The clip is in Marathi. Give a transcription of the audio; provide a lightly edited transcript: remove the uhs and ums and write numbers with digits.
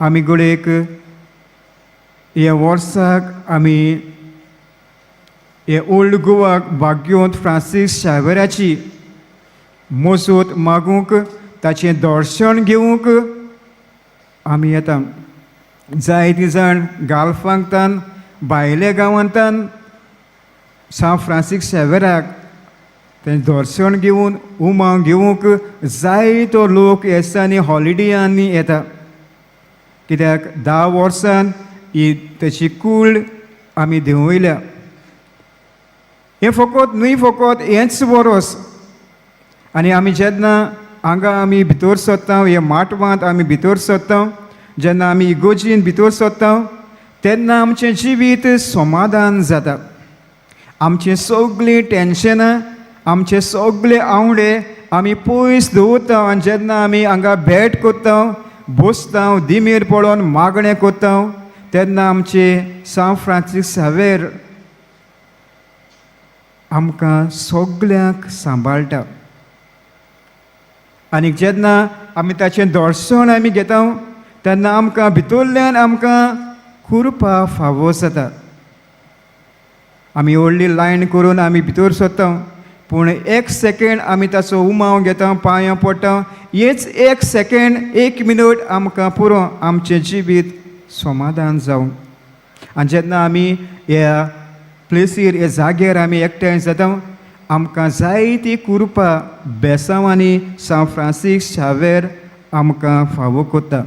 आमी गोळेक ह्या वर्साक आमी हे ओल्ड गोवाक भाग्योंत फ्रांसीस शावेराची मजत मागूंक ताचें दर्शन घेवंक आमी येता. जायतीं जाण गाल्फांतान भायल्या गांवांतान सान फ्रांसीस शावेराक तें दर्शन घेवन उमांग घेवंक जायतो लोक ह्या दिसांनी हॉलिडेयांनी येता. कित्याक 10 वर्सान ही तेची कूड आमी देंवयल्या. हें फकत न्हय फकत हेंच वरोस. आनी आमी जेन्ना हांगा आमी भितर सरता हे माटवांत आमी भितर सरता जेन्ना आमी इगोर्जीन भितर सरता तेन्ना आमचें जिवीत समाधान जाता. आमचें सगळीं टेन्शनां आमचे सगळे आवडे आमी पयस दवरता आनी जेन्ना आमी हांगा भेट करता बसता दिमेर पडोवन मागणें करता तेन्ना आमचे सान फ्रांसीस शावेर आमकां सगल्यांक सांबाळटा. आनी जेन्ना आमी ताचें दर्शन आमी घेता तेन्ना आमकां भितरल्यान आमकां खुरपा फावो जाता. आमी व्हडली लायन करून आमी भितर सरता पूण 1 सेकंड आमी ताचो उमाव घेता पांयां पडटा हेच 1 सेकंड 1 मिनट आमकां पुरो आमचें जिवीत समाधान जावं. आनी जेन्ना आमी ह्या प्लेसीर ह्या जाग्यार आमी एकठांय जाता आमकां जायतीं कुरपां बेसांवांनी सान फ्रांसीस शावेर आमकां फावो करता.